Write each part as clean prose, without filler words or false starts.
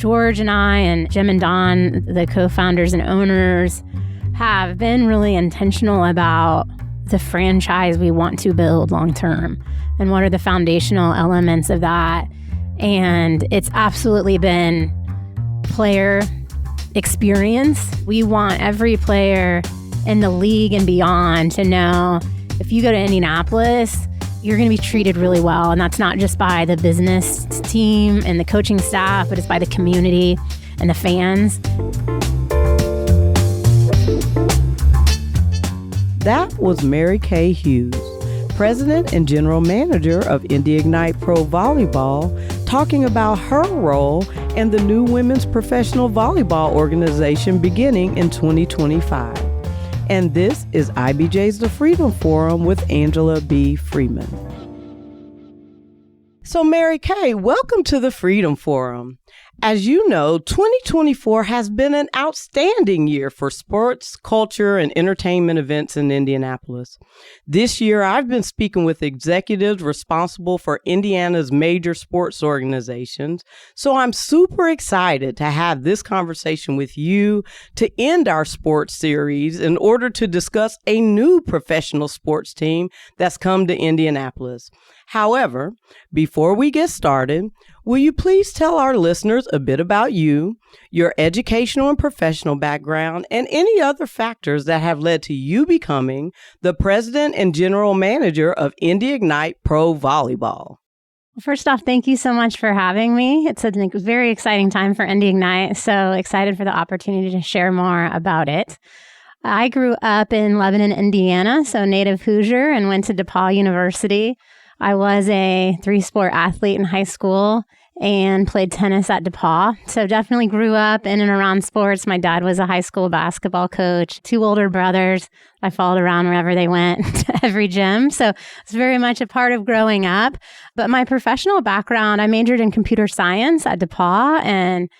George and I and Jim and Don, the co-founders and owners, have been really intentional about the franchise we want to build long term and what are the foundational elements of that. And it's absolutely been player experience. We want every player in the league and beyond to know if you go to Indianapolis, you're going to be treated really well. And that's not just by the business team and the coaching staff, but it's by the community and the fans. That was Mary Kay Huse, President and General Manager of Indy Ignite Pro Volleyball, talking about her role in the new women's professional volleyball organization beginning in 2025. And this is IBJ's The Freedom Forum with Angela B. Freeman. So Mary Kay, welcome to the Freedom Forum. As you know, 2024 has been an outstanding year for sports, culture, and entertainment events in Indianapolis. This year, I've been speaking with executives responsible for Indiana's major sports organizations, so I'm super excited to have this conversation with you to end our sports series in order to discuss a new professional sports team that's come to Indianapolis. However, before we get started, will you please tell our listeners a bit about you, your educational and professional background, and any other factors that have led to you becoming the president and general manager of Indy Ignite Pro Volleyball? First off, thank you so much for having me. It's a very exciting time for Indy Ignite, so excited for the opportunity to share more about it. I grew up in Lebanon, Indiana, so native Hoosier, and went to DePaul University. I was a 3-sport athlete in high school and played tennis at DePaul. So definitely grew up in and around sports. My dad was a high school basketball coach, 2 older brothers. I followed around wherever they went to every gym. So it's very much a part of growing up. But my professional background, I majored in computer science at DePaul and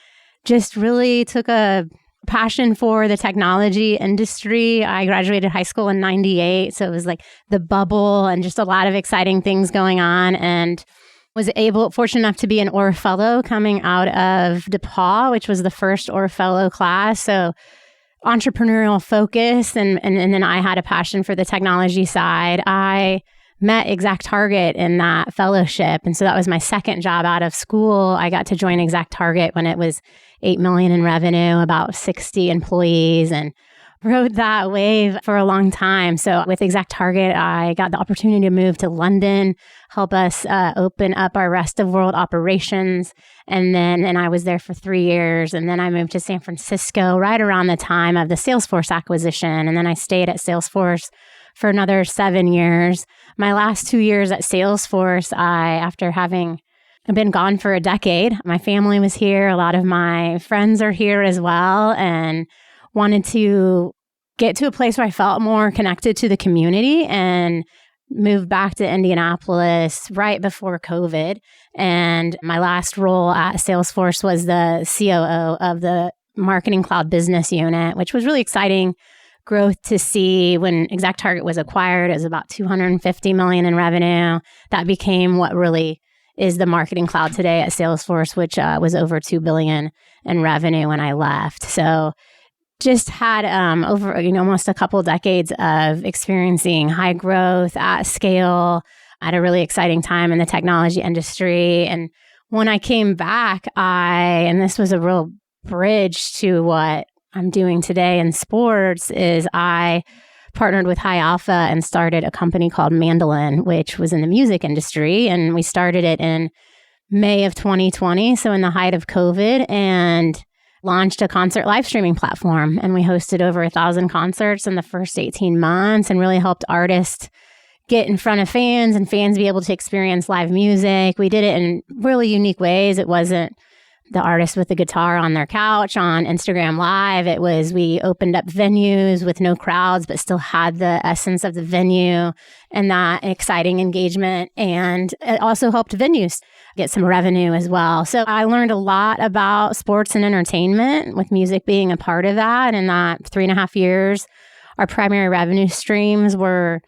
just really took a passion for the technology industry. I graduated high school in 98, so it was like the bubble and just a lot of exciting things going on, and was fortunate enough to be an Orr Fellow coming out of DePaul, which was the first Orr Fellow class. So entrepreneurial focus, and then I had a passion for the technology side. I met ExactTarget in that fellowship, and so that was my second job out of school. I got to join ExactTarget when it was $8 million in revenue, about 60 employees, and rode that wave for a long time. So with ExactTarget, I got the opportunity to move to London, help us open up our rest of world operations. And I was there for 3 years. And then I moved to San Francisco right around the time of the Salesforce acquisition. And then I stayed at Salesforce for another 7 years. My last 2 years at Salesforce, after having been gone for a decade, my family was here. A lot of my friends are here as well, and wanted to get to a place where I felt more connected to the community, and moved back to Indianapolis right before COVID. And my last role at Salesforce was the COO of the Marketing Cloud Business Unit, which was really exciting growth to see. When ExactTarget was acquired, it was about $250 million in revenue. That became what really is the Marketing Cloud today at Salesforce, which was over $2 billion in revenue when I left. So just had over almost a couple decades of experiencing high growth at scale at a really exciting time in the technology industry. And when I came back, and this was a real bridge to what I'm doing today in sports, is I partnered with High Alpha and started a company called Mandolin, which was in the music industry. And we started it in May of 2020, so in the height of COVID, and launched a concert live streaming platform. And we hosted over 1,000 concerts in the first 18 months and really helped artists get in front of fans and fans be able to experience live music. We did it in really unique ways. It wasn't the artist with the guitar on their couch on Instagram Live. It was, we opened up venues with no crowds, but still had the essence of the venue and that exciting engagement. And it also helped venues get some revenue as well. So I learned a lot about sports and entertainment, with music being a part of that. And that 3.5 years, our primary revenue streams were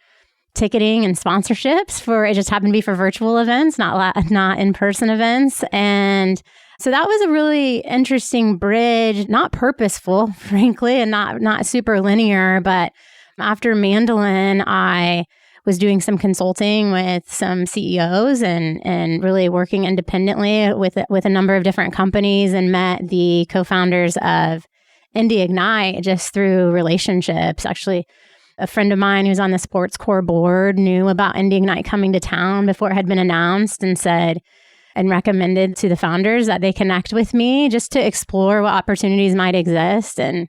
ticketing and sponsorships. It just happened to be for virtual events, not in-person events. And So that was a really interesting bridge, not purposeful, frankly, and not super linear. But after Mandolin, I was doing some consulting with some CEOs and really working independently with a number of different companies, and met the co-founders of Indy Ignite just through relationships. Actually, a friend of mine who's on the sports core board knew about Indy Ignite coming to town before it had been announced, and recommended to the founders that they connect with me just to explore what opportunities might exist. And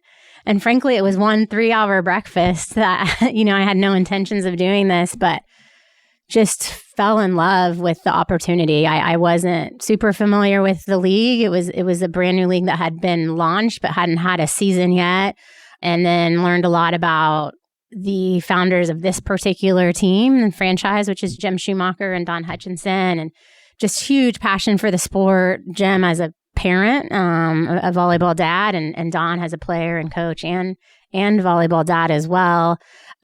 frankly, it was one 3-hour breakfast that, I had no intentions of doing this, but just fell in love with the opportunity. I wasn't super familiar with the league. It was a brand new league that had been launched, but hadn't had a season yet. And then learned a lot about the founders of this particular team and franchise, which is Jim Schumacher and Don Hutchinson, and just huge passion for the sport. Jim as a parent, a volleyball dad, and Don as a player and coach and volleyball dad as well.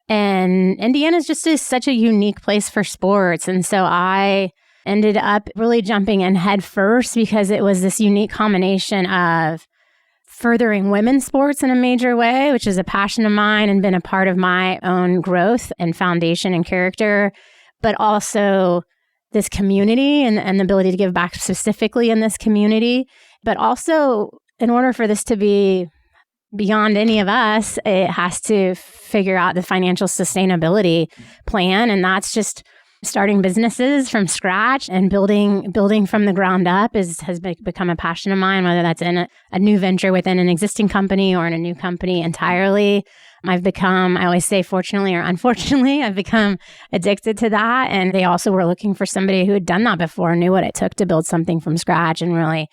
And Indiana is just such a unique place for sports. And so I ended up really jumping in head first because it was this unique combination of furthering women's sports in a major way, which is a passion of mine and been a part of my own growth and foundation and character, but also this community and the ability to give back specifically in this community. But also, in order for this to be beyond any of us, it has to figure out the financial sustainability plan. And that's just starting businesses from scratch and building from the ground up has become a passion of mine, whether that's in a new venture within an existing company or in a new company entirely. I always say fortunately or unfortunately, I've become addicted to that. And they also were looking for somebody who had done that before, knew what it took to build something from scratch and really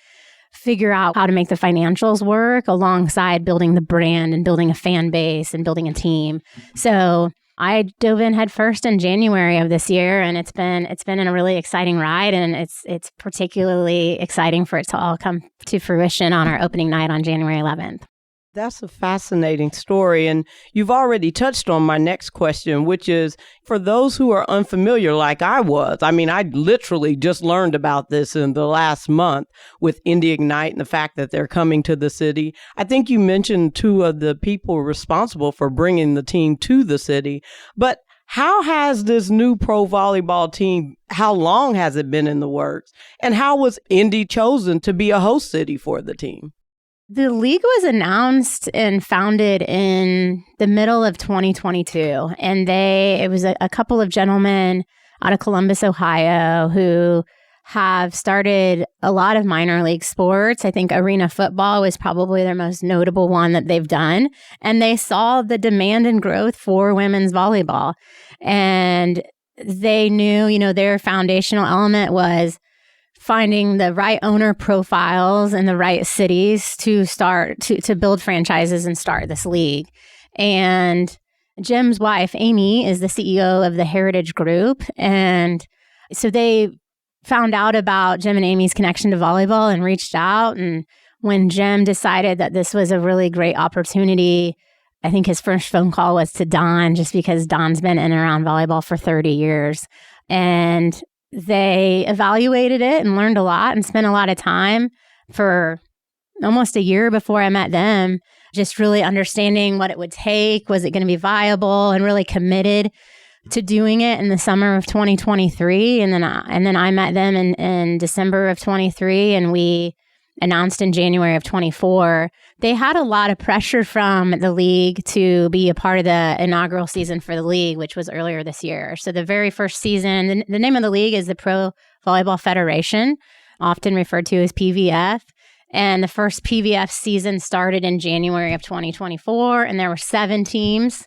figure out how to make the financials work alongside building the brand and building a fan base and building a team. So I dove in head first in January of this year, and it's been a really exciting ride, and it's particularly exciting for it to all come to fruition on our opening night on January 11th. That's a fascinating story. And you've already touched on my next question, which is for those who are unfamiliar like I was. I mean, I literally just learned about this in the last month with Indy Ignite and the fact that they're coming to the city. I think you mentioned 2 of the people responsible for bringing the team to the city. But how has this new pro volleyball team, how long has it been in the works? And how was Indy chosen to be a host city for the team? The league was announced and founded in the middle of 2022, and it was a couple of gentlemen out of Columbus, Ohio, who have started a lot of minor league sports. I think arena football was probably their most notable one that they've done, and they saw the demand and growth for women's volleyball, and they knew, their foundational element was finding the right owner profiles in the right cities to start to build franchises and start this league. And Jim's wife, Amy, is the CEO of the Heritage Group. And so they found out about Jim and Amy's connection to volleyball and reached out. And when Jim decided that this was a really great opportunity, I think his first phone call was to Don, just because Don's been in and around volleyball for 30 years. And they evaluated it and learned a lot and spent a lot of time for almost a year before I met them, just really understanding what it would take. Was it going to be viable? And really committed to doing it in the summer of 2023. And then I met them in December of 23, and we announced in January of 24. They had a lot of pressure from the league to be a part of the inaugural season for the league, which was earlier this year. So the very first season, the name of the league is the Pro Volleyball Federation, often referred to as PVF. And the first PVF season started in January of 2024, and there were 7 teams: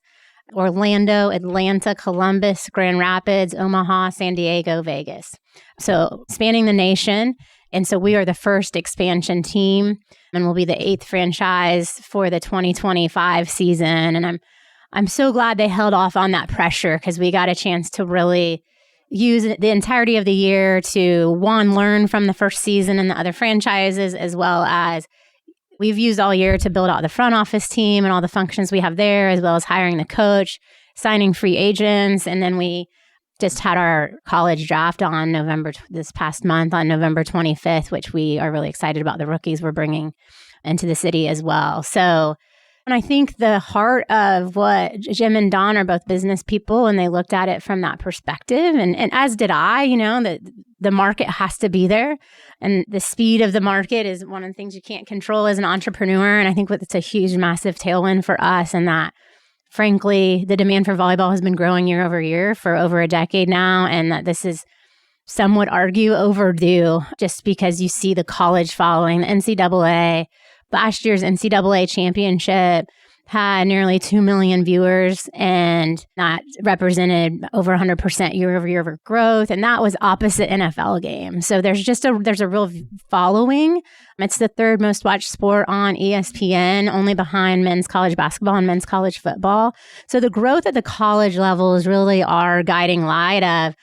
Orlando, Atlanta, Columbus, Grand Rapids, Omaha, San Diego, Vegas. So spanning the nation. And so we are the first expansion team, and we'll be the 8th franchise for the 2025 season. And I'm so glad they held off on that pressure, because we got a chance to really use the entirety of the year to, one, learn from the first season and the other franchises, as well as we've used all year to build out the front office team and all the functions we have there, as well as hiring the coach, signing free agents. And then we just had our college draft on this past month on November 25th, which we are really excited about the rookies we're bringing into the city as well. So, and I think the heart of what Jim and Don are both business people, and they looked at it from that perspective. And as did I, that the market has to be there. And the speed of the market is one of the things you can't control as an entrepreneur. And I think it's a huge, massive tailwind for us, and that, frankly, the demand for volleyball has been growing year over year for over a decade now. And that this is, some would argue, overdue, just because you see the college following. The NCAA, last year's NCAA championship had nearly 2 million viewers, and that represented over 100% year-over-year growth, and that was opposite NFL games. So there's a real following. It's the third most watched sport on ESPN, only behind men's college basketball and men's college football. So the growth at the college level is really our guiding light of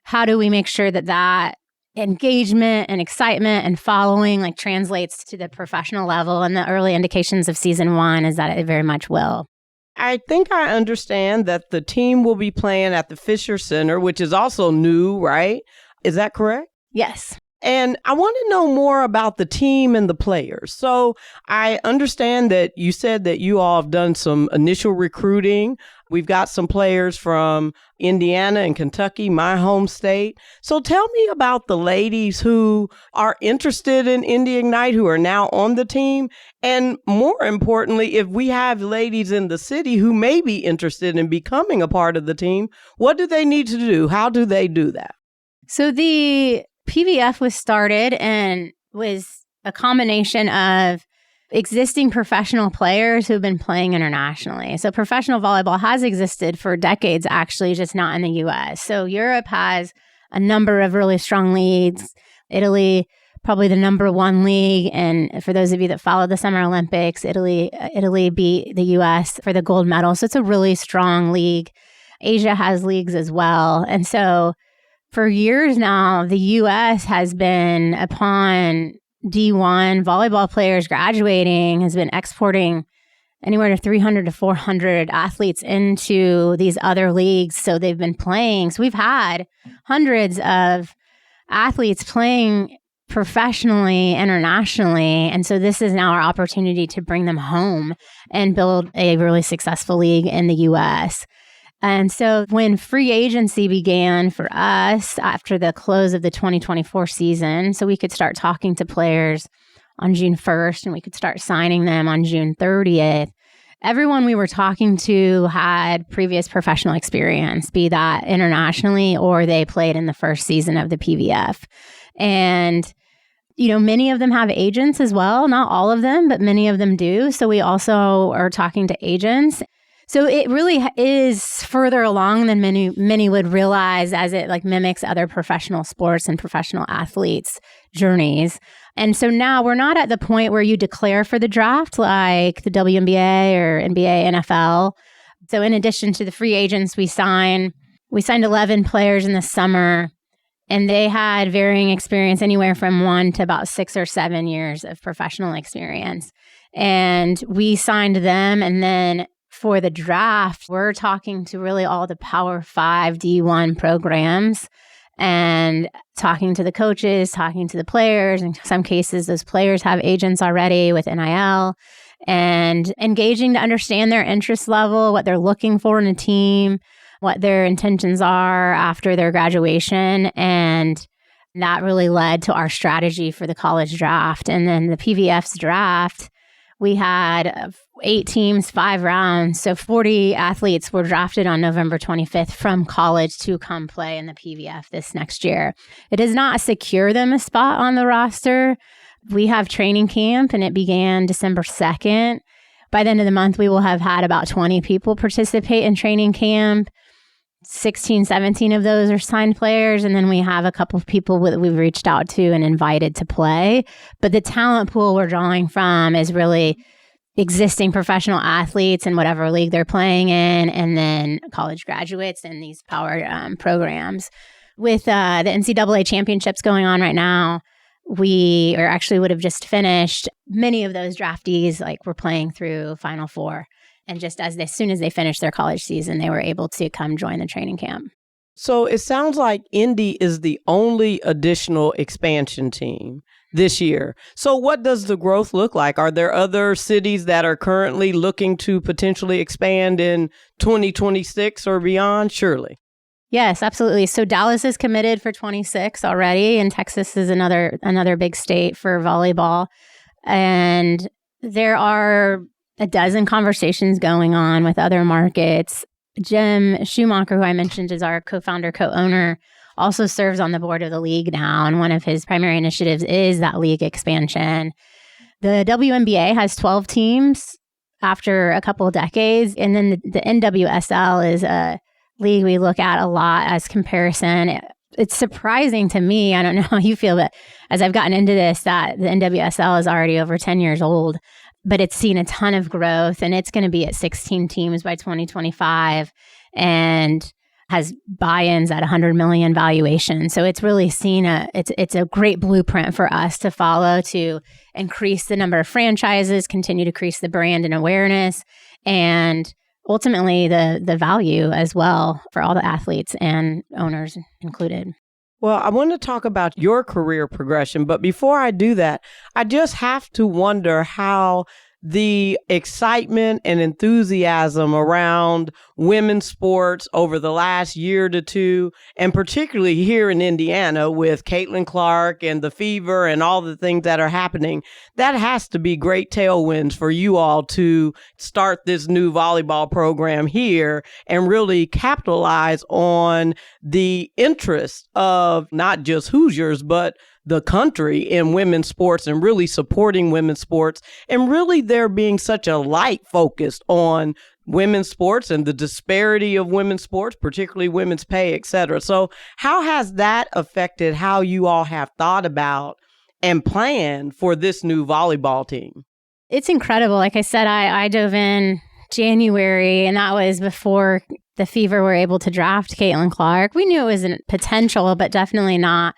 how do we make sure that engagement and excitement and following translates to the professional level. And the early indications of season 1 is that it very much will. I think I understand that the team will be playing at the Fisher Center, which is also new, right? Is that correct? Yes. And I want to know more about the team and the players. So I understand that you said that you all have done some initial recruiting. We've got some players from Indiana and Kentucky, my home state. So tell me about the ladies who are interested in Indy Ignite, who are now on the team. And more importantly, if we have ladies in the city who may be interested in becoming a part of the team, what do they need to do? How do they do that? So the PVF was started and was a combination of existing professional players who've been playing internationally. So professional volleyball has existed for decades, actually, just not in the U.S. So Europe has a number of really strong leagues. Italy, probably the number 1 league. And for those of you that followed the Summer Olympics, Italy beat the U.S. for the gold medal. So it's a really strong league. Asia has leagues as well. And so for years now, the U.S. has been, upon D1 volleyball players graduating, has been exporting anywhere to 300 to 400 athletes into these other leagues. So they've been playing. So we've had hundreds of athletes playing professionally, internationally. And so this is now our opportunity to bring them home and build a really successful league in the U.S. And so when free agency began for us after the close of the 2024 season, so we could start talking to players on June 1st and we could start signing them on June 30th, everyone we were talking to had previous professional experience, be that internationally or they played in the first season of the PVF. And many of them have agents as well. Not all of them, but many of them do. So we also are talking to agents. So it really is further along than many would realize, as it mimics other professional sports and professional athletes' journeys. And so now we're not at the point where you declare for the draft like the WNBA or NBA, NFL. So in addition to the free agents we signed 11 players in the summer, and they had varying experience, anywhere from 1 to about 6 or 7 years of professional experience. And we signed them, and then for the draft, we're talking to really all the Power 5 D1 programs and talking to the coaches, talking to the players. In some cases, those players have agents already with NIL, and engaging to understand their interest level, what they're looking for in a team, what their intentions are after their graduation. And that really led to our strategy for the college draft. And then the PVF's draft, we had 8 teams, 5 rounds. So 40 athletes were drafted on November 25th from college to come play in the PVF this next year. It does not secure them a spot on the roster. We have training camp, and it began December 2nd. By the end of the month, we will have had about 20 people participate in training camp. 16, 17 of those are signed players. And then we have a couple of people that we've reached out to and invited to play. But the talent pool we're drawing from is really existing professional athletes in whatever league they're playing in, and then college graduates in these power programs. With the NCAA championships going on right now, we would have just finished. Many of those draftees were playing through Final Four. And just as soon as they finished their college season, they were able to come join the training camp. So it sounds like Indy is the only additional expansion team this year. So what does the growth look like? Are there other cities that are currently looking to potentially expand in 2026 or beyond? Surely. Yes, absolutely. So Dallas is committed for 26 already, and Texas is another big state for volleyball. And there are a dozen conversations going on with other markets. Jim Schumacher, who I mentioned is our co-founder, co-owner, also serves on the board of the league now. And one of his primary initiatives is that league expansion. The WNBA has 12 teams after a couple of decades. And then the NWSL is a league we look at a lot as comparison. It's surprising to me, I don't know how you feel, but as I've gotten into this, that the NWSL is already over 10 years old, but it's seen a ton of growth, and it's going to be at 16 teams by 2025 and has buy-ins at 100 million valuation. So it's really seen it's a great blueprint for us to follow to increase the number of franchises, continue to increase the brand and awareness, and ultimately the value as well for all the athletes and owners included. Well, I want to talk about your career progression, but before I do that, I just have to wonder how the excitement and enthusiasm around women's sports over the last year to two, and particularly here in Indiana with Caitlin Clark and the Fever and all the things that are happening, that has to be great tailwinds for you all to start this new volleyball program here and really capitalize on the interest of not just Hoosiers, but the country in women's sports and really supporting women's sports, and really there being such a light focused on women's sports and the disparity of women's sports, particularly women's pay, et cetera. So how has that affected how you all have thought about and planned for this new volleyball team? It's incredible. Like I said, I dove in January, and that was before the Fever were able to draft Caitlin Clark. We knew it was a potential, but definitely not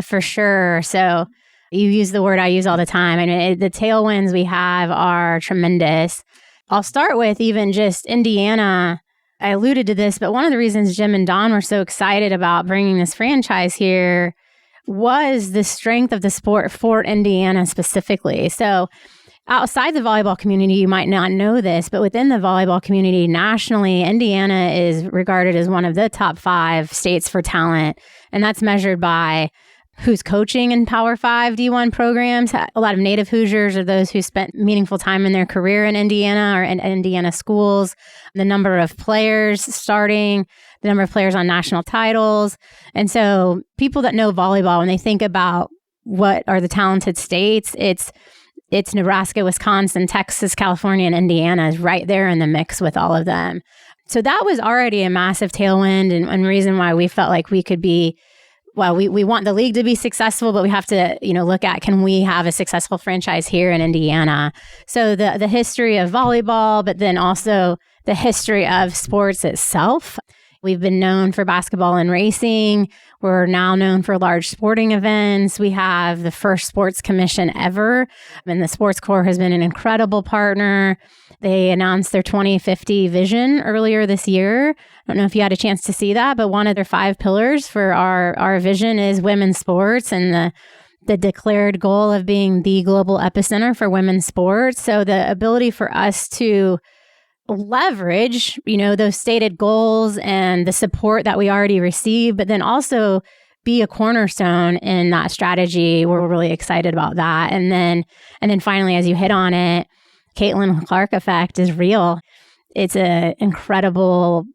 for sure. So you use the word I use all the time. I mean, the tailwinds we have are tremendous. I'll start with even just Indiana. I alluded to this, but one of the reasons Jim and Don were so excited about bringing this franchise here was the strength of the sport for Indiana specifically. So outside the volleyball community, you might not know this, but within the volleyball community nationally, Indiana is regarded as one of the top 5 states for talent. And that's measured by who's coaching in Power 5 D1 programs. A lot of native Hoosiers are those who spent meaningful time in their career in Indiana or in Indiana schools. The number of players starting, the number of players on national titles. And so people that know volleyball, when they think about what are the talented states, it's Nebraska, Wisconsin, Texas, California, and Indiana is right there in the mix with all of them. So that was already a massive tailwind and reason why we felt like we could be, well, we want the league to be successful, but we have to, look at, can we have a successful franchise here in Indiana? So the history of volleyball, but then also the history of sports itself. We've been known for basketball and racing. We're now known for large sporting events. We have the first sports commission ever, and the Sports Corps has been an incredible partner. They announced their 2050 vision earlier this year. I don't know if you had a chance to see that, but one of their 5 pillars for our vision is women's sports and the declared goal of being the global epicenter for women's sports. So the ability for us to leverage, those stated goals and the support that we already receive, but then also be a cornerstone in that strategy. We're really excited about that. And then finally, as you hit on it, Caitlin Clark effect is real. It's an incredible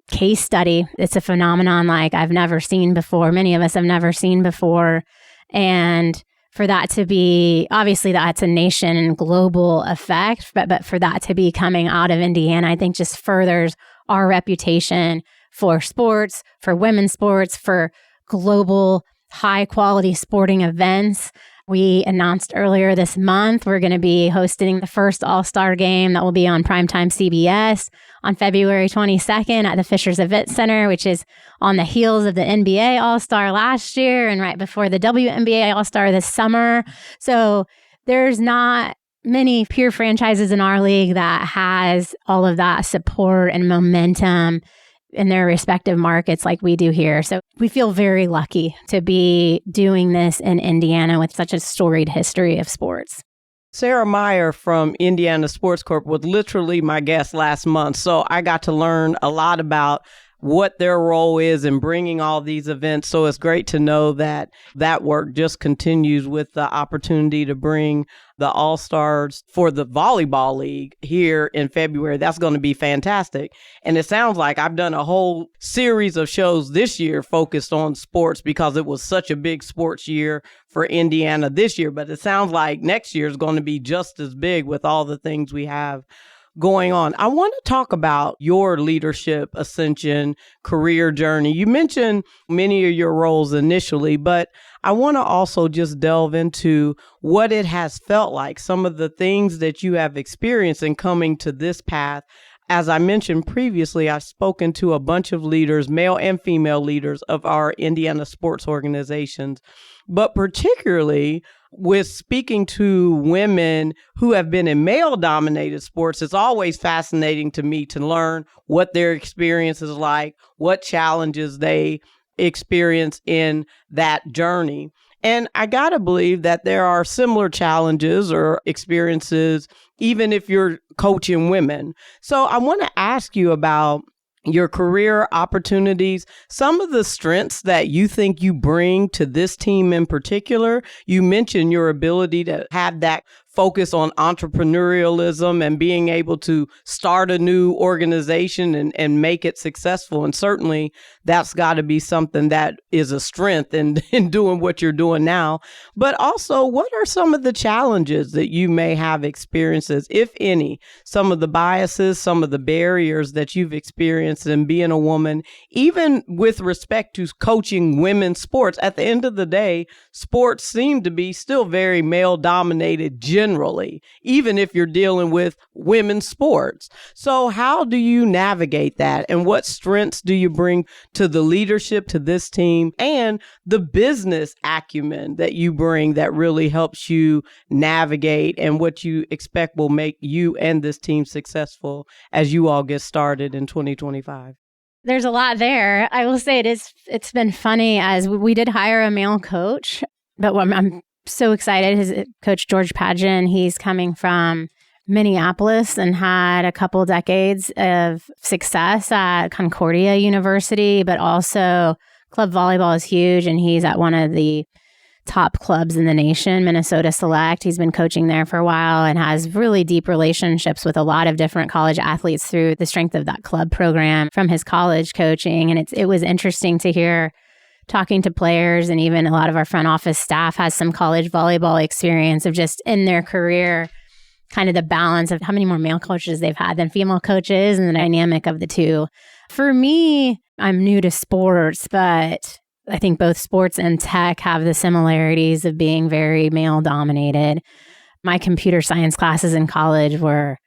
case study. It's a phenomenon like I've never seen before. Many of us have never seen before. And for that to be, obviously that's a nation and global effect, but for that to be coming out of Indiana, I think just furthers our reputation for sports, for women's sports, for global high quality sporting events. We announced earlier this month we're going to be hosting the first All-Star game that will be on primetime CBS on February 22nd at the Fishers Event Center, which is on the heels of the NBA All-Star last year and right before the WNBA All-Star this summer. So there's not many peer franchises in our league that has all of that support and momentum. in their respective markets like we do here. So we feel very lucky to be doing this in Indiana with such a storied history of sports. Sarah Meyer from Indiana Sports Corp was literally my guest last month. So I got to learn a lot about what their role is in bringing all these events. So it's great to know that that work just continues with the opportunity to bring the All-Stars for the Volleyball League here in February. That's going to be fantastic. And it sounds like I've done a whole series of shows this year focused on sports because it was such a big sports year for Indiana this year. But it sounds like next year is going to be just as big with all the things we have going on. I want to talk about your leadership ascension, career journey. You mentioned many of your roles initially, but I want to also just delve into what it has felt like, some of the things that you have experienced in coming to this path. As I mentioned previously, I've spoken to a bunch of leaders, male and female leaders of our Indiana sports organizations, but particularly with speaking to women who have been in male-dominated sports, it's always fascinating to me to learn what their experience is like, what challenges they experience in that journey. And I got to believe that there are similar challenges or experiences, even if you're coaching women. So I want to ask you about your career opportunities, some of the strengths that you think you bring to this team in particular. You mentioned your ability to have that focus on entrepreneurialism and being able to start a new organization and make it successful. And certainly that's got to be something that is a strength in doing what you're doing now. But also, what are some of the challenges that you may have experiences, if any, some of the biases, some of the barriers that you've experienced in being a woman, even with respect to coaching women's sports? At the end of the day, sports seem to be still very male dominated generally, even if you're dealing with women's sports. So how do you navigate that? And what strengths do you bring to the leadership, to this team, and the business acumen that you bring that really helps you navigate and what you expect will make you and this team successful as you all get started in 2025? There's a lot there. I will say it's been funny as we did hire a male coach, but I'm so excited. His coach, George Padgett, he's coming from Minneapolis and had a couple decades of success at Concordia University, but also club volleyball is huge, and he's at one of the top clubs in the nation, Minnesota Select. He's been coaching there for a while and has really deep relationships with a lot of different college athletes through the strength of that club program from his college coaching. And it was interesting to hear talking to players, and even a lot of our front office staff has some college volleyball experience of just in their career, kind of the balance of how many more male coaches they've had than female coaches and the dynamic of the two. For me, I'm new to sports, but I think both sports and tech have the similarities of being very male dominated. My computer science classes in college were,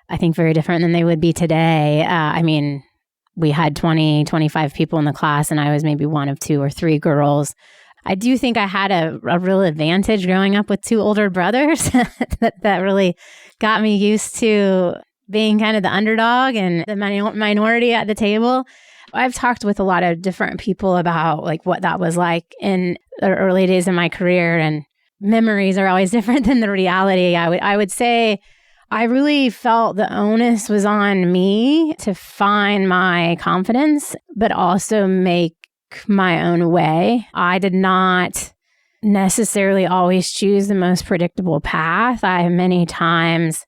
I think, very different than they would be today. We had 20, 25 people in the class, and I was maybe one of 2 or 3 girls. I do think I had a real advantage growing up with 2 older brothers that really got me used to being kind of the underdog and the minority at the table. I've talked with a lot of different people about like what that was like in the early days of my career, and memories are always different than the reality. I would say I really felt the onus was on me to find my confidence, but also make my own way. I did not necessarily always choose the most predictable path. Many times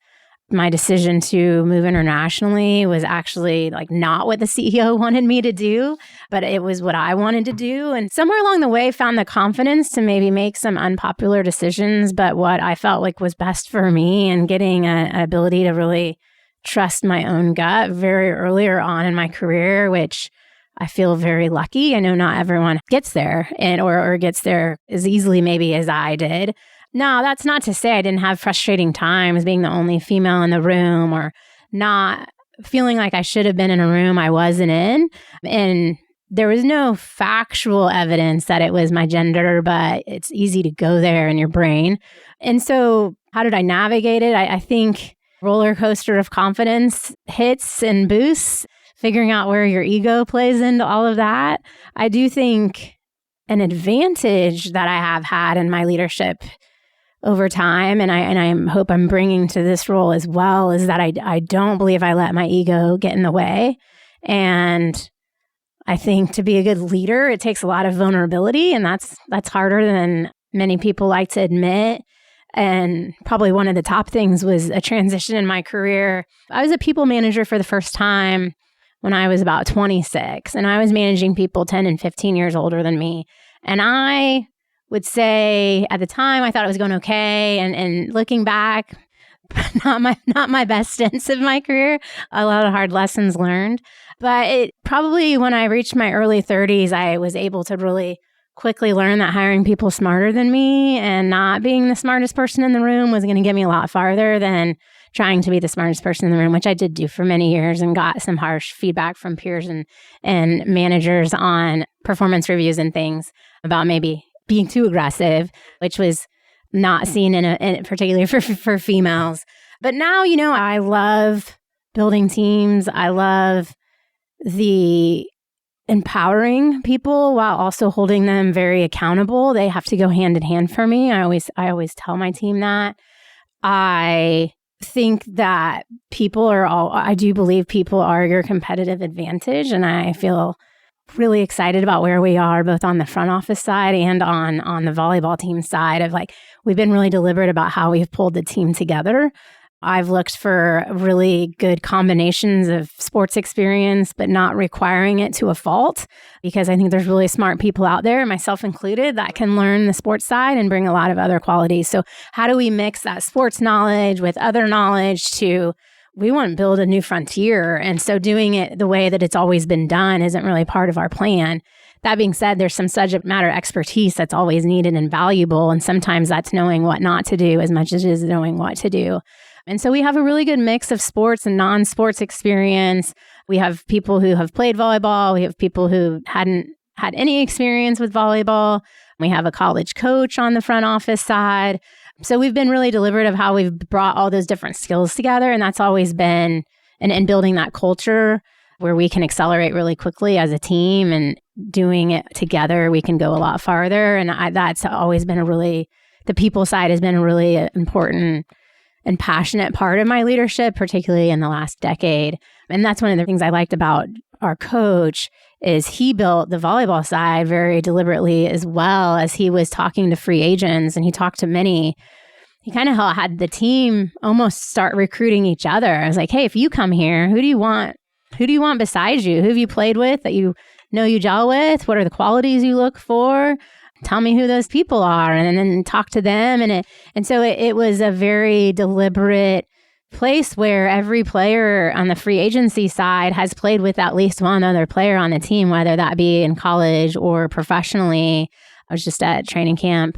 my decision to move internationally was actually like not what the CEO wanted me to do, but it was what I wanted to do. And somewhere along the way, found the confidence to maybe make some unpopular decisions, but what I felt like was best for me, and getting an ability to really trust my own gut very earlier on in my career, which I feel very lucky. I know not everyone gets there or gets there as easily maybe as I did. No, that's not to say I didn't have frustrating times being the only female in the room, or not feeling like I should have been in a room I wasn't in. And there was no factual evidence that it was my gender, but it's easy to go there in your brain. And so how did I navigate it? I think roller coaster of confidence hits and boosts. figuring out where your ego plays into all of that. I do think an advantage that I have had in my leadership over time, and I hope I'm bringing to this role as well, is that I don't believe I let my ego get in the way. And I think to be a good leader, it takes a lot of vulnerability, and that's harder than many people like to admit. And probably one of the top things was a transition in my career. I was a people manager for the first time when I was about 26, and I was managing people 10 and 15 years older than me. And I would say at the time, I thought it was going okay. And looking back, not my best stints of my career, a lot of hard lessons learned. But it probably when I reached my early 30s, I was able to really quickly learn that hiring people smarter than me and not being the smartest person in the room was going to get me a lot farther than trying to be the smartest person in the room, which I did do for many years and got some harsh feedback from peers and managers on performance reviews and things about maybe being too aggressive, which was not seen in particularly for females. But now, I love building teams. I love the empowering people while also holding them very accountable. They have to go hand in hand for me. I always tell my team that. I think that I do believe people are your competitive advantage. And I feel really excited about where we are, both on the front office side and on the volleyball team side of we've been really deliberate about how we've pulled the team together. I've looked for really good combinations of sports experience, but not requiring it to a fault, because I think there's really smart people out there, myself included, that can learn the sports side and bring a lot of other qualities. So how do we mix that sports knowledge with other knowledge we want to build a new frontier. And so doing it the way that it's always been done isn't really part of our plan. That being said, there's some subject matter expertise that's always needed and valuable. And sometimes that's knowing what not to do as much as it is knowing what to do. And so we have a really good mix of sports and non-sports experience. We have people who have played volleyball. We have people who hadn't had any experience with volleyball. We have a college coach on the front office side. So we've been really deliberate of how we've brought all those different skills together. And that's always been, and building that culture where we can accelerate really quickly as a team, and doing it together, we can go a lot farther. And that's always been the people side has been a really important and passionate part of my leadership, particularly in the last decade. And that's one of the things I liked about our coach is he built the volleyball side very deliberately, as well as he was talking to free agents, and he talked to many. He kind of had the team almost start recruiting each other. I was like, hey, if you come here, who do you want? Who do you want beside you? Who have you played with that you gel with? What are the qualities you look for? Tell me who those people are, and then talk to them. And so it was a very deliberate place where every player on the free agency side has played with at least one other player on the team, whether that be in college or professionally. I was just at training camp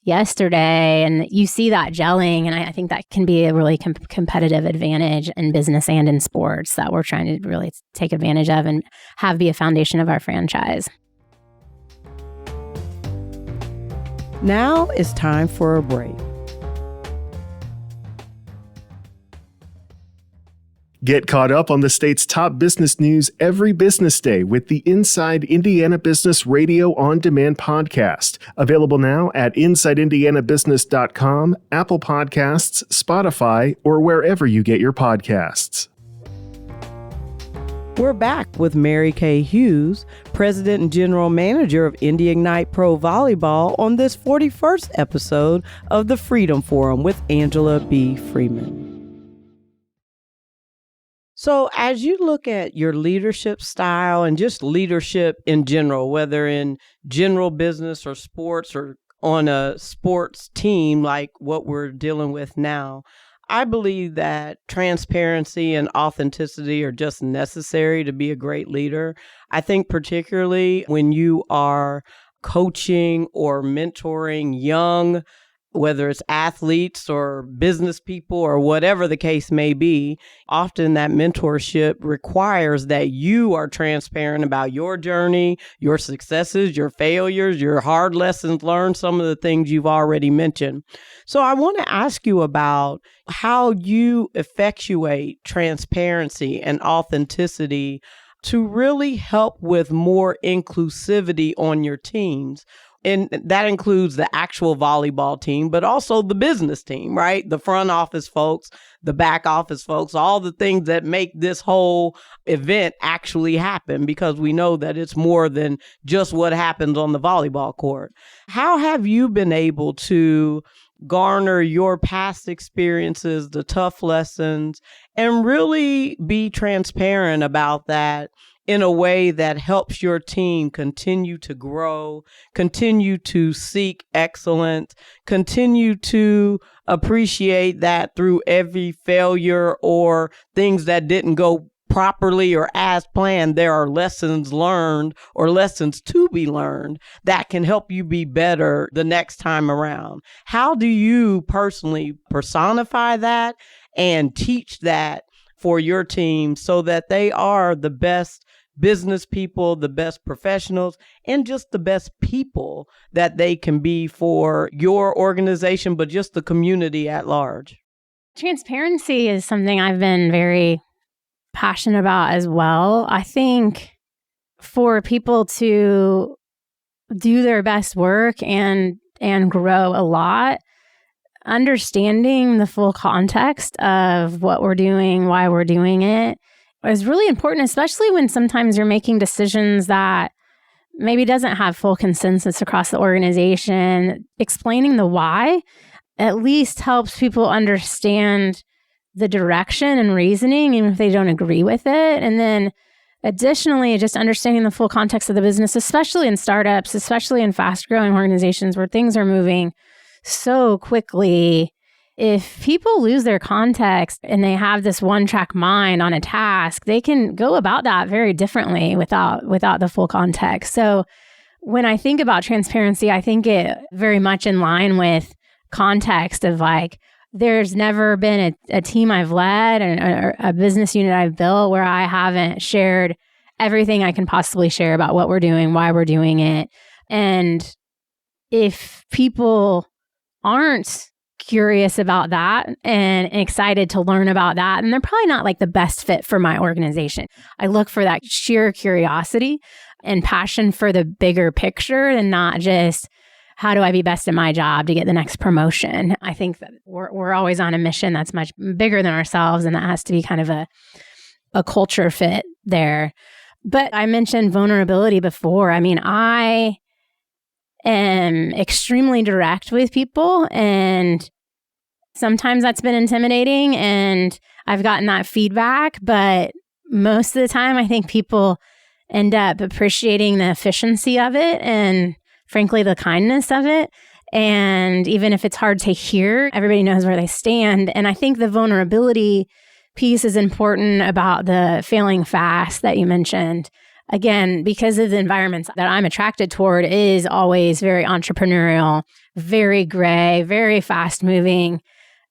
yesterday, and you see that gelling, and I think that can be a really competitive advantage in business and in sports that we're trying to really take advantage of and have be a foundation of our franchise. Now it's time for a break. Get caught up on the state's top business news every business day with the Inside Indiana Business Radio On Demand podcast. Available now at InsideIndianaBusiness.com, Apple Podcasts, Spotify, or wherever you get your podcasts. We're back with Mary Kay Huse, President and General Manager of Indy Ignite Pro Volleyball, on this 41st episode of the Freedom Forum with Angela B. Freeman. So as you look at your leadership style and just leadership in general, whether in general business or sports or on a sports team like what we're dealing with now, I believe that transparency and authenticity are just necessary to be a great leader. I think particularly when you are coaching or mentoring young whether it's athletes or business people or whatever the case may be, often that mentorship requires that you are transparent about your journey, your successes, your failures, your hard lessons learned, some of the things you've already mentioned. So I want to ask you about how you effectuate transparency and authenticity to really help with more inclusivity on your teams. And that includes the actual volleyball team, but also the business team, right? The front office folks, the back office folks, all the things that make this whole event actually happen, because we know that it's more than just what happens on the volleyball court. How have you been able to garner your past experiences, the tough lessons, and really be transparent about that in a way that helps your team continue to grow, continue to seek excellence, continue to appreciate that through every failure or things that didn't go properly or as planned, there are lessons learned or lessons to be learned that can help you be better the next time around. How do you personally personify that and teach that for your team so that they are the best business people, the best professionals, and just the best people that they can be for your organization, but just the community at large? Transparency is something I've been very passionate about as well. I think for people to do their best work and grow a lot, understanding the full context of what we're doing, why we're doing it, is really important, especially when sometimes you're making decisions that maybe doesn't have full consensus across the organization. Explaining the why at least helps people understand the direction and reasoning, even if they don't agree with it. And then additionally, just understanding the full context of the business, especially in startups, especially in fast-growing organizations where things are moving so quickly. If people lose their context and they have this one-track mind on a task, they can go about that very differently without the full context. So when I think about transparency, I think it very much in line with context of like, there's never been a team I've led or a business unit I've built where I haven't shared everything I can possibly share about what we're doing, why we're doing it. And if people aren't curious about that and excited to learn about that, and they're probably not like the best fit for my organization. I look for that sheer curiosity and passion for the bigger picture and not just how do I be best at my job to get the next promotion. I think that we're always on a mission that's much bigger than ourselves, and that has to be kind of a culture fit there. But I mentioned vulnerability before. I mean, I am extremely direct with people, and sometimes that's been intimidating, and I've gotten that feedback, but most of the time I think people end up appreciating the efficiency of it and frankly the kindness of it. And even if it's hard to hear, everybody knows where they stand. And I think the vulnerability piece is important about the failing fast that you mentioned. Again, because of the environments that I'm attracted toward is always very entrepreneurial, very gray, very fast moving.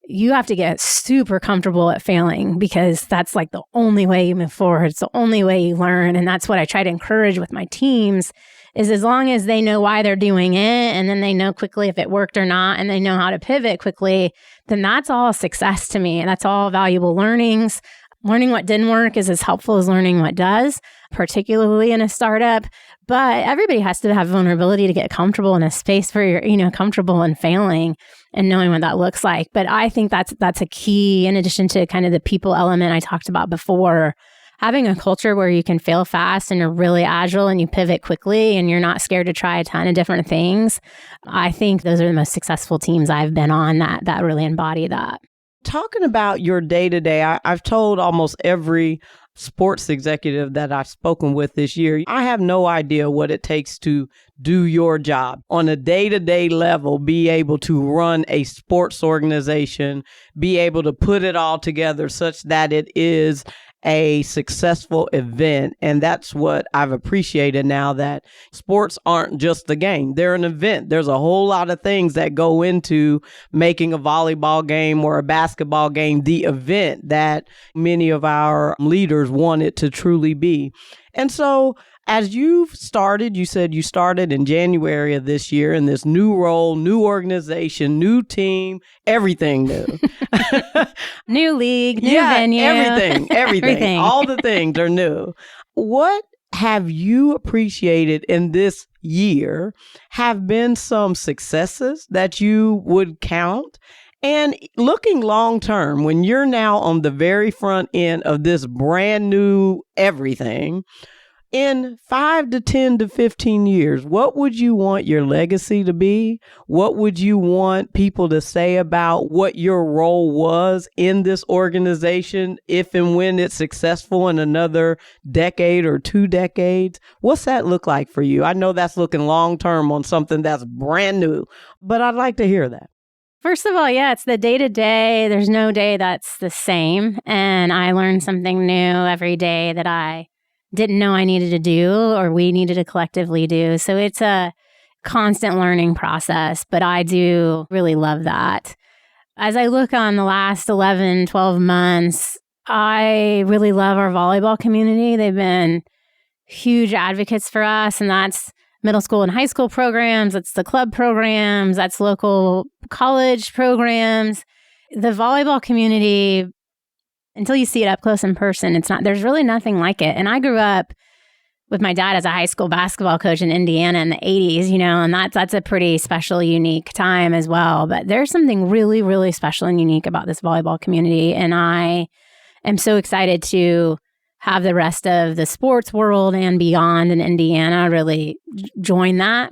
You have to get super comfortable at failing because that's like the only way you move forward. It's the only way you learn. And that's what I try to encourage with my teams is as long as they know why they're doing it and then they know quickly if it worked or not and they know how to pivot quickly, then that's all success to me. And that's all valuable learnings. Learning what didn't work is as helpful as learning what does, particularly in a startup. But everybody has to have vulnerability to get comfortable in a space where you're, comfortable in failing and knowing what that looks like. But I think that's a key, in addition to kind of the people element I talked about before. Having a culture where you can fail fast and you're really agile and you pivot quickly and you're not scared to try a ton of different things. I think those are the most successful teams I've been on that really embody that. Talking about your day-to-day, I've told almost every sports executive that I've spoken with this year, I have no idea what it takes to do your job on a day-to-day level, be able to run a sports organization, be able to put it all together such that it is a successful event. And that's what I've appreciated now, that sports aren't just the game. They're an event. There's a whole lot of things that go into making a volleyball game or a basketball game the event that many of our leaders want it to truly be. And so as you've started, you said you started in January of this year in this new role, new organization, new team, everything new. New league, new venue. Everything. All the things are new. What have you appreciated in this year have been some successes that you would count? And looking long term, when you're now on the very front end of this brand new everything, in 5 to 10 to 15 years, what would you want your legacy to be? What would you want people to say about what your role was in this organization if and when it's successful in another decade or 2 decades? What's that look like for you? I know that's looking long term on something that's brand new, but I'd like to hear that. First of all, yeah, it's the day to day. There's no day that's the same. And I learn something new every day that I didn't know I needed to do or we needed to collectively do. So it's a constant learning process, but I do really love that. As I look on the last 11, 12 months, I really love our volleyball community. They've been huge advocates for us, and that's middle school and high school programs, that's the club programs, that's local college programs. The volleyball community, until you see it up close in person, there's really nothing like it. And I grew up with my dad as a high school basketball coach in Indiana in the 80s, and that's a pretty special, unique time as well. But there's something really, really special and unique about this volleyball community. And I am so excited to have the rest of the sports world and beyond in Indiana really join that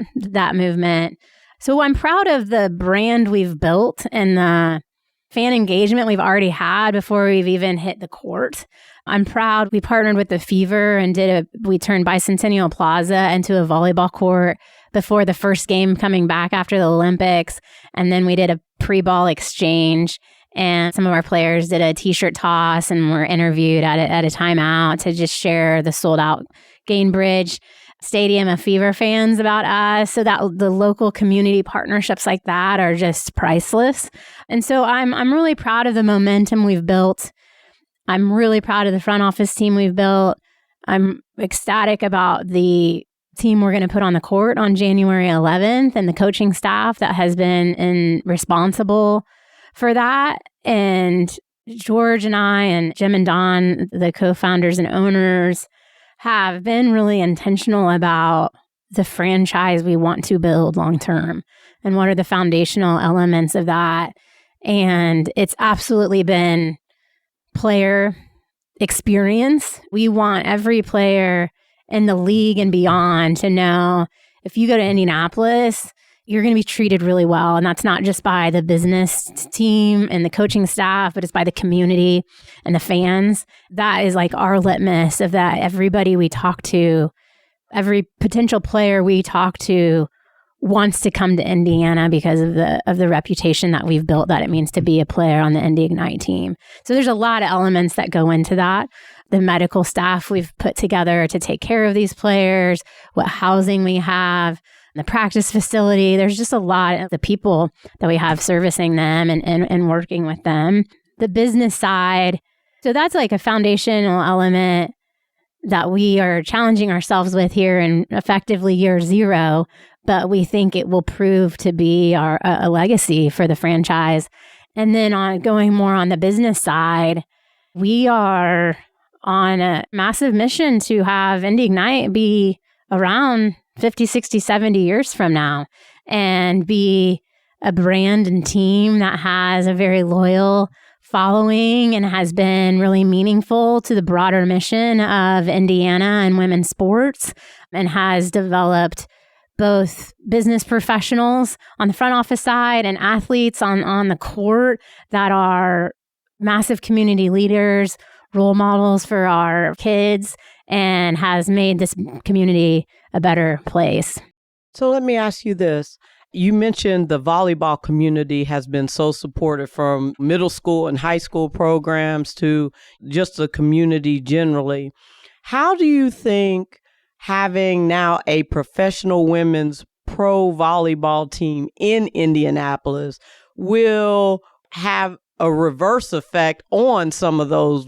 movement. So I'm proud of the brand we've built and the fan engagement we've already had before we've even hit the court. I'm proud we partnered with the Fever and we turned Bicentennial Plaza into a volleyball court before the first game coming back after the Olympics. And then we did a pre-ball exchange, and some of our players did a t-shirt toss and were interviewed at a timeout to just share the sold out Gainbridge Stadium of Fever fans about us. So that the local community partnerships like that are just priceless. And so I'm really proud of the momentum we've built. I'm really proud of the front office team we've built. I'm ecstatic about the team we're going to put on the court on January 11th and the coaching staff that has been responsible for that. And George and I and Jim and Don, the co-founders and owners, have been really intentional about the franchise we want to build long term and what are the foundational elements of that. And it's absolutely been player experience. We want every player in the league and beyond to know if you go to Indianapolis, you're going to be treated really well. And that's not just by the business team and the coaching staff, but it's by the community and the fans. That is like our litmus of that. Everybody we talk to, every potential player we talk to wants to come to Indiana because of the reputation that we've built, that it means to be a player on the Indy Ignite team. So there's a lot of elements that go into that. The medical staff we've put together to take care of these players, what housing we have, the practice facility. There's just a lot of the people that we have servicing them and working with them. The business side. So that's like a foundational element that we are challenging ourselves with here in effectively year 0, but we think it will prove to be a legacy for the franchise. And then going more on the business side, we are on a massive mission to have Indy Ignite be around 50, 60, 70 years from now and be a brand and team that has a very loyal following and has been really meaningful to the broader mission of Indiana and women's sports, and has developed both business professionals on the front office side and athletes on the court that are massive community leaders, role models for our kids, and has made this community a better place. So let me ask you this. You mentioned the volleyball community has been so supportive, from middle school and high school programs to just the community generally. How do you think having now a professional women's pro volleyball team in Indianapolis will have a reverse effect on some of those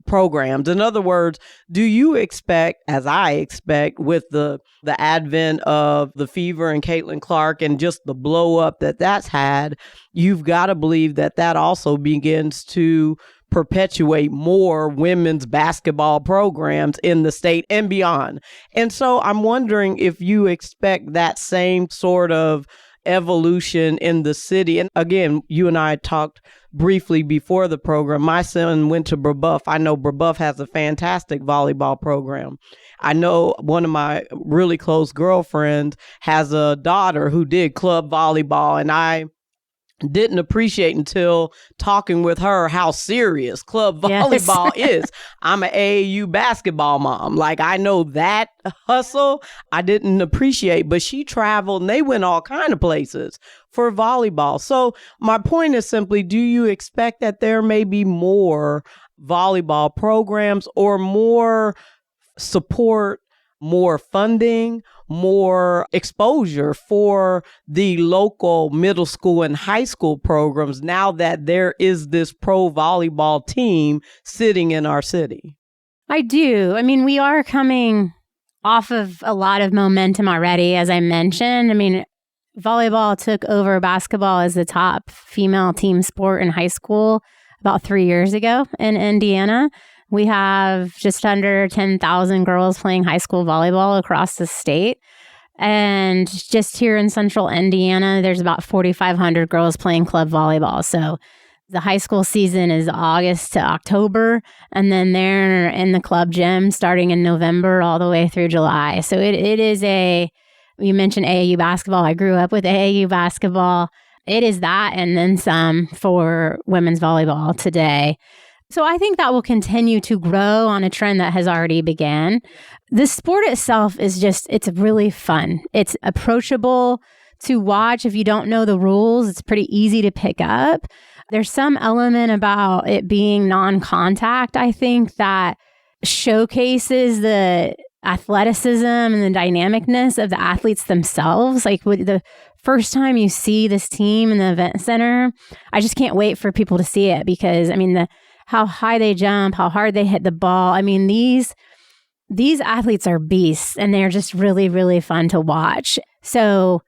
programs? In other words, do you expect, as I expect, with the advent of the Fever and Caitlin Clark and just the blow up that's had, you've got to believe that also begins to perpetuate more women's basketball programs in the state and beyond. And so I'm wondering if you expect that same sort of evolution in the city. And again, you and I talked briefly before the program. My son went to Brebeuf. I know Brebeuf has a fantastic volleyball program. I know one of my really close girlfriends has a daughter who did club volleyball, and I didn't appreciate until talking with her how serious club volleyball is. I'm an AAU basketball mom. Like, I know that hustle I didn't appreciate, but she traveled and they went all kind of places for volleyball. So my point is simply, do you expect that there may be more volleyball programs or more support, more funding, more exposure for the local middle school and high school programs now that there is this pro volleyball team sitting in our city? I do. I mean, we are coming off of a lot of momentum already, as I mentioned. I mean, volleyball took over basketball as the top female team sport in high school about 3 years ago in Indiana. We have just under 10,000 girls playing high school volleyball across the state. And just here in central Indiana, there's about 4,500 girls playing club volleyball. So the high school season is August to October, and then they're in the club gym starting in November all the way through July. So it is you mentioned AAU basketball. I grew up with AAU basketball. It is that and then some for women's volleyball today. So I think that will continue to grow on a trend that has already began. The sport itself is it's really fun. It's approachable to watch. If you don't know the rules, it's pretty easy to pick up. There's some element about it being non-contact, I think, that showcases the athleticism and the dynamicness of the athletes themselves. Like, with the first time you see this team in the event center, I just can't wait for people to see it, because, I mean, how high they jump, how hard they hit the ball. I mean, these athletes are beasts, and they're just really, really fun to watch. So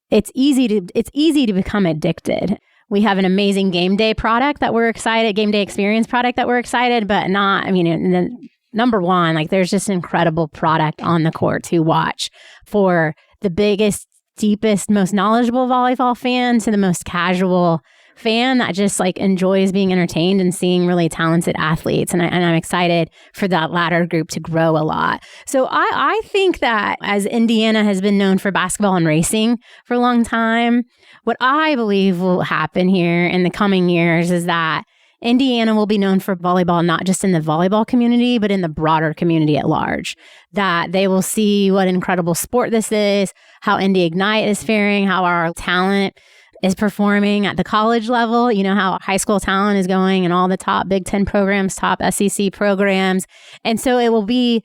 it's easy to become addicted. We have an amazing game day product that we're excited, game day experience product that we're excited, but not, I mean, number one, like, there's just incredible product on the court to watch, for the biggest, deepest, most knowledgeable volleyball fan to the most casual fan that just enjoys being entertained and seeing really talented athletes. And I'm excited for that latter group to grow a lot. So I think that, as Indiana has been known for basketball and racing for a long time, what I believe will happen here in the coming years is that Indiana will be known for volleyball, not just in the volleyball community, but in the broader community at large. That they will see what an incredible sport this is, how Indy Ignite is faring, how our talent is performing at the college level, how high school talent is going in all the top Big Ten programs, top SEC programs. And so it will be,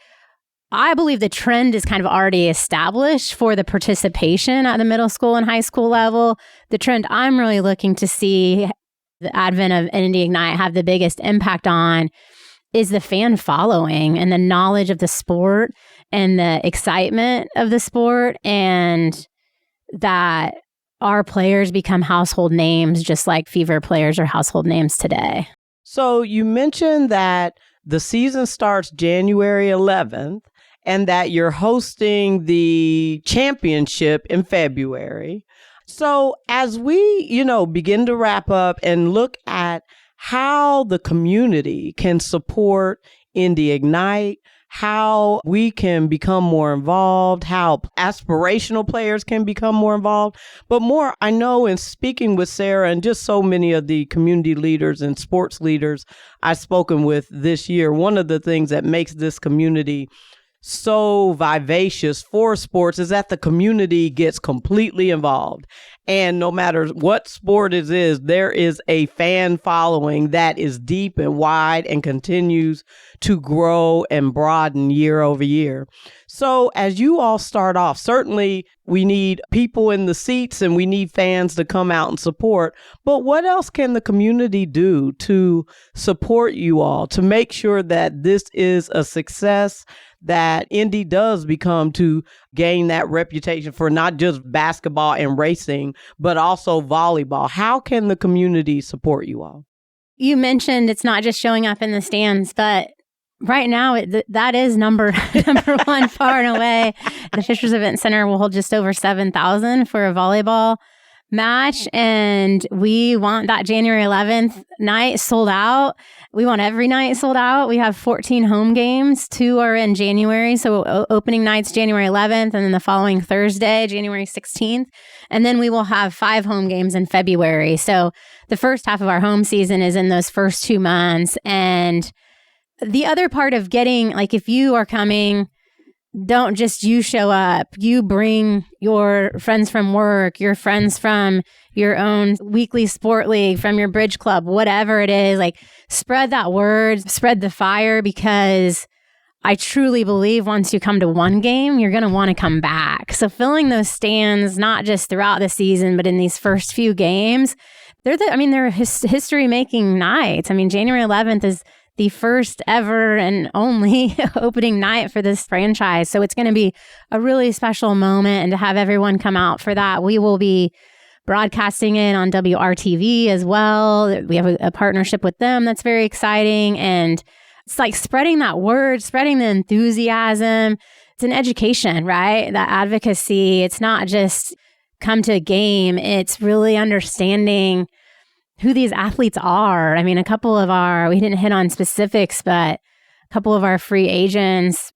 I believe the trend is kind of already established for the participation at the middle school and high school level. The trend I'm really looking to see the advent of Indy Ignite have the biggest impact on is the fan following and the knowledge of the sport and the excitement of the sport, and that our players become household names, just like Fever players are household names today. So you mentioned that the season starts January 11th and that you're hosting the championship in February. So as we, begin to wrap up and look at how the community can support Indy Ignite, how we can become more involved, how aspirational players can become more involved. But more, I know, in speaking with Sarah and just so many of the community leaders and sports leaders I've spoken with this year, one of the things that makes this community so vivacious for sports is that the community gets completely involved. And no matter what sport it is, there is a fan following that is deep and wide and continues to grow and broaden year over year. So as you all start off, certainly we need people in the seats and we need fans to come out and support. But what else can the community do to support you all, to make sure that this is a success, that Indy does become to gain that reputation for not just basketball and racing, but also volleyball? How can the community support you all? You mentioned it's not just showing up in the stands, but right now that is number one far and away. The Fishers Event Center will hold just over 7,000 for a volleyball match, and we want that January 11th night sold out. We want every night sold out. We have 14 home games. 2 are in January. So opening night's January 11th, and then the following Thursday, January 16th. And then we will have 5 home games in February. So the first half of our home season is in those first 2 months. And the other part of getting, like, if you are coming, don't just you show up. You bring your friends from work, your friends from your own weekly sport league, from your bridge club, whatever it is. Like, spread that word, spread the fire, because I truly believe once you come to one game, you're going to want to come back. So filling those stands, not just throughout the season, but in these first few games, they're history-making nights. I mean, January 11th is the first ever and only opening night for this franchise. So it's going to be a really special moment, and to have everyone come out for that. We will be broadcasting it on WRTV as well. We have a partnership with them that's very exciting. And it's like spreading that word, spreading the enthusiasm. It's an education, right? That advocacy. It's not just come to a game. It's really understanding who these athletes are. I mean, we didn't hit on specifics, but a couple of our free agents,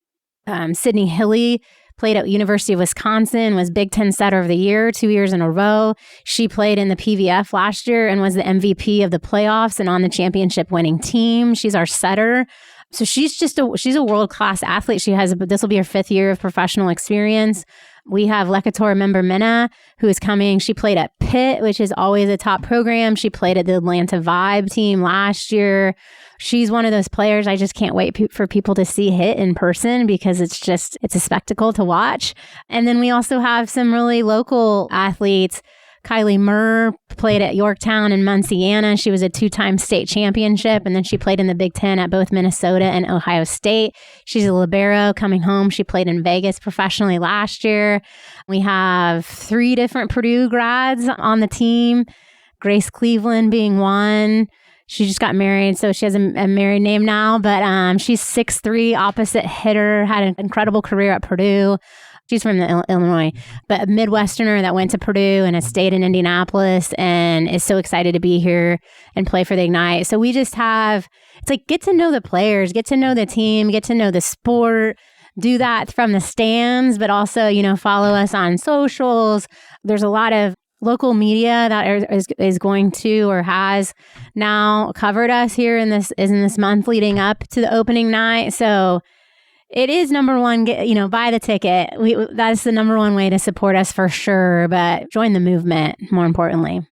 Sydney Hilly played at University of Wisconsin, was Big Ten Setter of the Year 2 years in a row. She played in the PVF last year and was the MVP of the playoffs and on the championship winning team. She's our setter. So she's a world-class athlete. This will be her 5th year of professional experience. We have Lekator Member-Mena, who is coming. She played at Pitt, which is always a top program. She played at the Atlanta Vibe team last year. She's one of those players I just can't wait for people to see hit in person, because it's a spectacle to watch. And then we also have some really local athletes. Kylie Murr played at Yorktown and Munciana. She was a 2-time state championship, and then she played in the Big Ten at both Minnesota and Ohio State. She's a libero coming home. She played in Vegas professionally last year. We have 3 different Purdue grads on the team, Grace Cleveland being one. She just got married, so she has a married name now, but she's 6'3", opposite hitter, had an incredible career at Purdue. She's from Illinois, but a Midwesterner that went to Purdue and has stayed in Indianapolis and is so excited to be here and play for the Ignite. So we just it's like, get to know the players, get to know the team, get to know the sport, do that from the stands, but also, follow us on socials. There's a lot of local media that is going to or has now covered us here in this month leading up to the opening night. So it is number one, buy the ticket. That's the number one way to support us for sure, but join the movement, more importantly.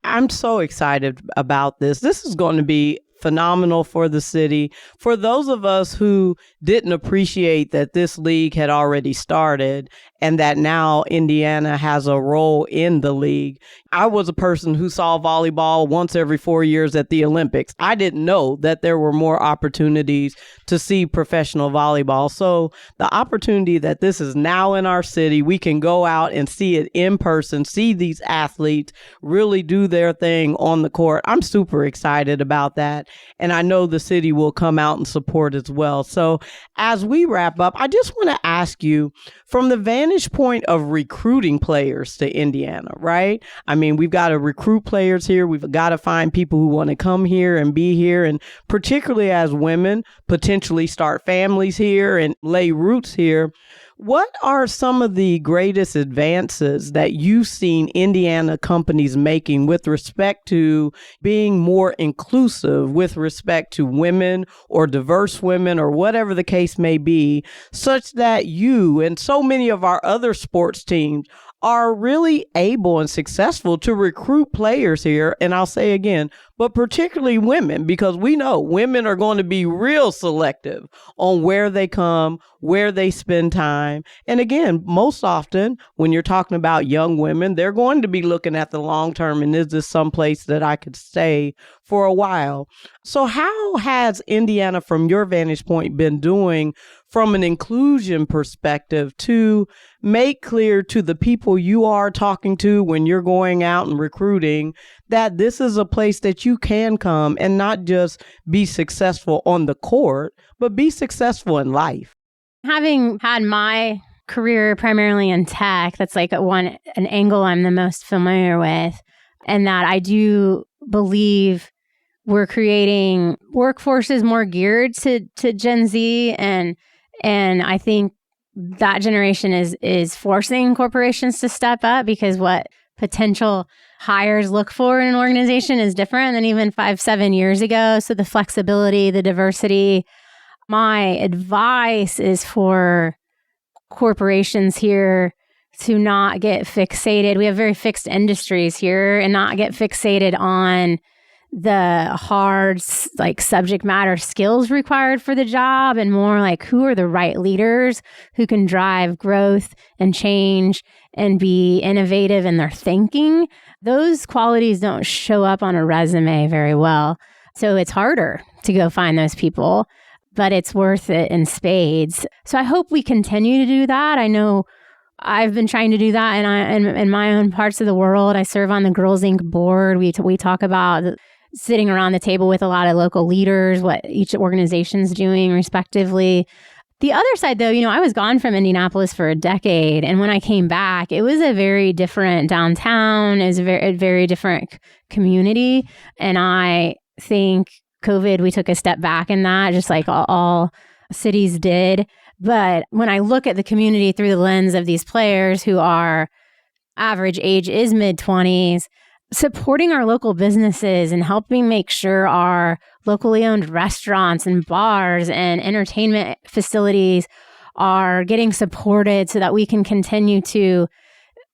I'm so excited about this. This is going to be phenomenal for the city. For those of us who didn't appreciate that this league had already started and that now Indiana has a role in the league. I was a person who saw volleyball once every 4 years at the Olympics. I didn't know that there were more opportunities to see professional volleyball. So the opportunity that this is now in our city, we can go out and see it in person, see these athletes really do their thing on the court. I'm super excited about that. And I know the city will come out and support as well. So as we wrap up, I just want to ask you, from the vantage point of recruiting players to Indiana, right? I mean, we've got to recruit players here. We've got to find people who want to come here and be here. And particularly as women, potentially start families here and lay roots here. What are some of the greatest advances that you've seen Indiana companies making with respect to being more inclusive, with respect to women or diverse women or whatever the case may be, such that you and so many of our other sports teams are really able and successful to recruit players here? And I'll say again, but particularly women, because we know women are going to be real selective on where they come, where they spend time. And again, most often when you're talking about young women, they're going to be looking at the long term, and is this someplace that I could stay for a while? So how has Indiana, from your vantage point, been doing from an inclusion perspective to make clear to the people you are talking to when you're going out and recruiting that this is a place that you can come and not just be successful on the court, but be successful in life? Having had my career primarily in tech, that's like an angle I'm the most familiar with, and that I do believe we're creating workforces more geared to Gen Z, and I think that generation is forcing corporations to step up, because what potential hires look for in an organization is different than even 5-7 years ago. So the flexibility, the diversity. My advice is for corporations here to not get fixated. We have very fixed industries here, and not get fixated on the hard subject matter skills required for the job, and more like who are the right leaders who can drive growth and change and be innovative in their thinking. Those qualities don't show up on a resume very well. So it's harder to go find those people, but it's worth it in spades. So I hope we continue to do that. I know I've been trying to do that in my own parts of the world. I serve on the Girls Inc. board. We talk about sitting around the table with a lot of local leaders, what each organization's doing respectively. The other side, though, I was gone from Indianapolis for a decade. And when I came back, it was a very different downtown. It was a very different community. And I think COVID, we took a step back in that, just like all cities did. But when I look at the community through the lens of these players who are average age is mid-20s, supporting our local businesses and helping make sure our locally owned restaurants and bars and entertainment facilities are getting supported so that we can continue to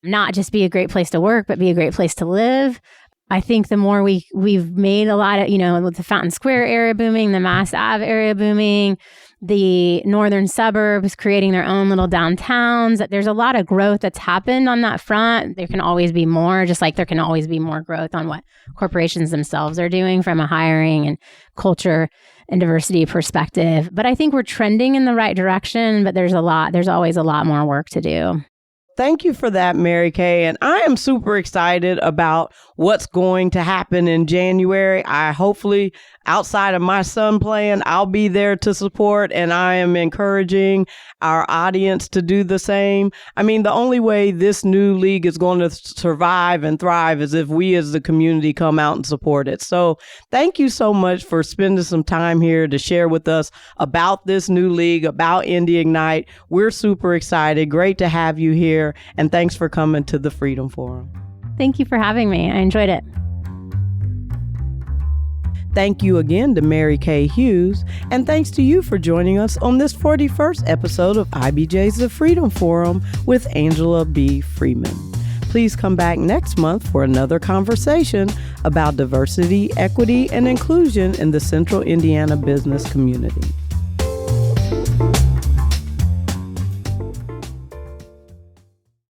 not just be a great place to work, but be a great place to live. I think the more we've made a lot of, with the Fountain Square area booming, the Mass Ave area booming, the northern suburbs creating their own little downtowns, that there's a lot of growth that's happened on that front. There can always be more, just like there can always be more growth on what corporations themselves are doing from a hiring and culture and diversity perspective. But I think we're trending in the right direction, but there's always a lot more work to do. Thank you for that, Mary Kay. And I am super excited about what's going to happen in January. I hopefully, outside of my son playing, I'll be there to support, and I am encouraging our audience to do the same. I mean, the only way this new league is going to survive and thrive is if we as the community come out and support it. So thank you so much for spending some time here to share with us about this new league, about Indy Ignite. We're super excited. Great to have you here. And thanks for coming to the Freedom Forum. Thank you for having me. I enjoyed it. Thank you again to Mary Kay Huse, and thanks to you for joining us on this 41st episode of IBJ's The Freedom Forum with Angela B. Freeman. Please come back next month for another conversation about diversity, equity, and inclusion in the Central Indiana business community.